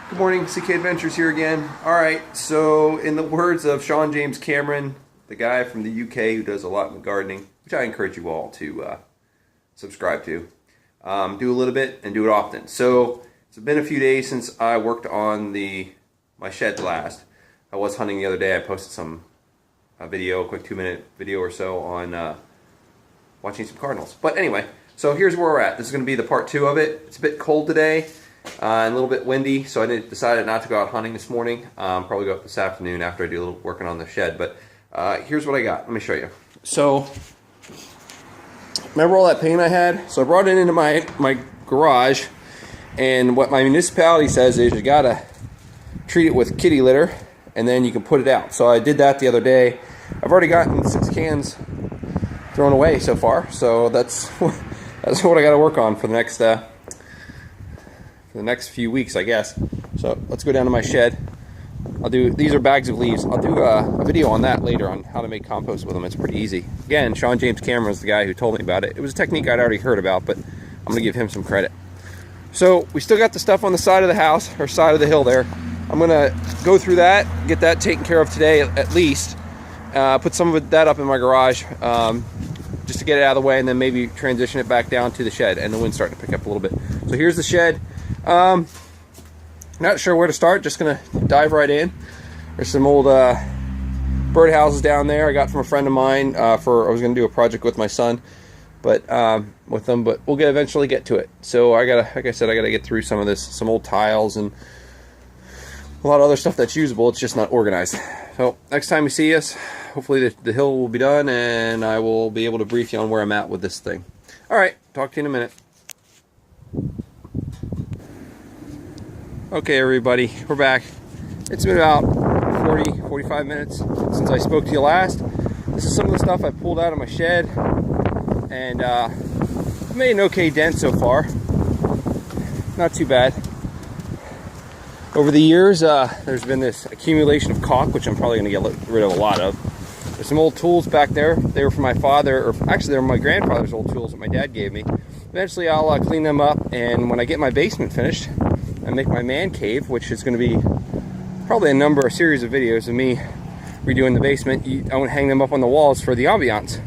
Good morning, CK Adventures here again. Alright, so in the words of Sean James Cameron, the guy from the UK who does a lot in gardening, which I encourage you all to subscribe to, do a little bit and do it often. So it's been a few days since I worked on my shed last. I was hunting the other day. I posted a video, a quick 2-minute video or so on watching some cardinals. But anyway, so here's where we're at. This is going to be the part 2 of it. It's a bit cold today. And a little bit windy, so I decided not to go out hunting this morning. Probably go up this afternoon after I do a little working on the shed. But here's what I got. Let me show you. So, remember all that paint I had? So I brought it into my garage, and what my municipality says is you gotta treat it with kitty litter, and then you can put it out. So I did that the other day. I've already gotten 6 cans thrown away so far. So that's what I got to work on for the next few weeks, I guess. So let's go down to my shed. These are bags of leaves. I'll do a video on that later on how to make compost with them. It's pretty easy. Again, Sean James Cameron was the guy who told me about it. It was a technique I'd already heard about, but I'm gonna give him some credit. So we still got the stuff on the side of the house, or side of the hill there. I'm gonna go through that, get that taken care of today at least. Put some of that up in my garage, just to get it out of the way, and then maybe transition it back down to the shed. And the wind's starting to pick up a little bit. So here's the shed. Not sure where to start, just gonna dive right in. There's some old bird houses down there I got from a friend of mine. I was gonna do a project with my son, but we'll eventually get to it. So like I said, I gotta get through some old tiles and a lot of other stuff that's usable. It's just not organized. So next time you see us, hopefully the hill will be done and I will be able to brief you on where I'm at with this thing. All right, talk to you in a minute. Okay, everybody, we're back. It's been about 45 minutes since I spoke to you last. This is some of the stuff I pulled out of my shed, and made an okay dent so far. Not too bad. Over the years, there's been this accumulation of caulk, which I'm probably going to get rid of a lot of. There's some old tools back there. They were from my father, or actually they were my grandfather's old tools that my dad gave me. Eventually I'll clean them up, and when I get my basement finished, I make my man cave, which is going to be probably a series of videos of me redoing the basement. I want to hang them up on the walls for the ambiance.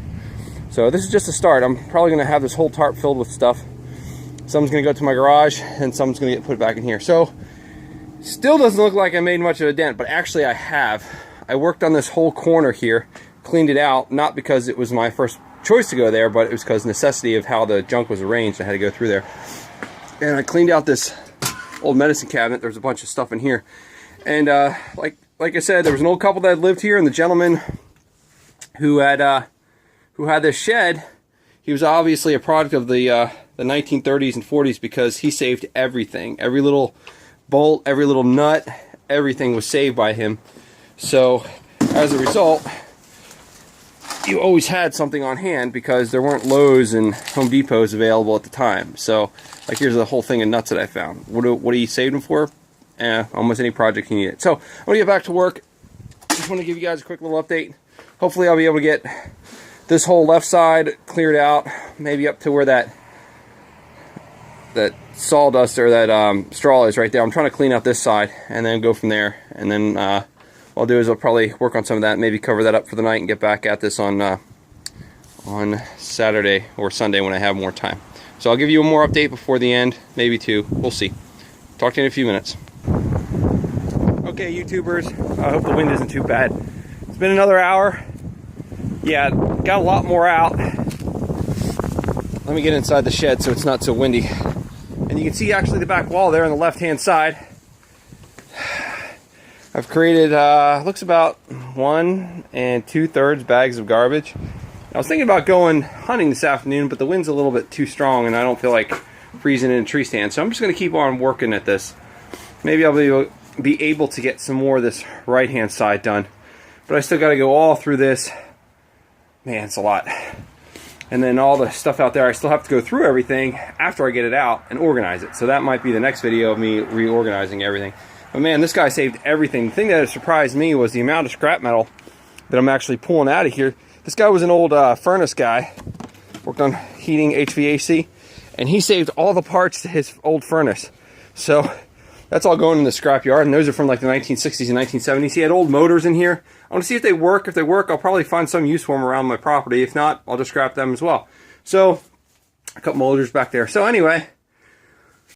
So this is just a start. I'm probably going to have this whole tarp filled with stuff. Some's going to go to my garage, and some's going to get put back in here. So still doesn't look like I made much of a dent, but actually I have. I worked on this whole corner here, cleaned it out, not because it was my first choice to go there, but it was because necessity of how the junk was arranged. I had to go through there. And I cleaned out this old medicine cabinet. There's a bunch of stuff in here, and like I said, there was an old couple that had lived here, and the gentleman who had this shed, he was obviously a product of the 1930s and 40s, because he saved everything. Every little bolt, every little nut, everything was saved by him. So as a result, you always had something on hand, because there weren't Lowe's and Home Depots available at the time. So like, here's the whole thing of nuts that I found. What do you save them for? Almost any project you need it. So I'm gonna get back to work. Just want to give you guys a quick little update. Hopefully I'll be able to get this whole left side cleared out, maybe up to where that sawdust or that straw is right there. I'm trying to clean out this side and then go from there. And then what I'll do is I'll probably work on some of that, maybe cover that up for the night, and get back at this on Saturday or Sunday when I have more time. So I'll give you a more update before the end, maybe 2. We'll see. Talk to you in a few minutes. Okay, YouTubers, I hope the wind isn't too bad. It's been another hour. Yeah, got a lot more out. Let me get inside the shed so it's not so windy. And you can see actually the back wall there on the left-hand side. I've created, looks about 1 2/3 bags of garbage. I was thinking about going hunting this afternoon, but the wind's a little bit too strong, and I don't feel like freezing in a tree stand. So I'm just going to keep on working at this. Maybe I'll be able to get some more of this right-hand side done. But I still got to go all through this. Man, it's a lot. And then all the stuff out there, I still have to go through everything after I get it out and organize it. So that might be the next video of me reorganizing everything. But man, this guy saved everything. The thing that surprised me was the amount of scrap metal that I'm actually pulling out of here. This guy was an old furnace guy, worked on heating, HVAC, and he saved all the parts to his old furnace. So That's all going in the scrapyard, and those are from like the 1960s and 1970s. He had old motors in here. I want to see if they work. If they work, I'll probably find some use for them around my property. If not, I'll just scrap them as well. So, a couple motors back there. So anyway,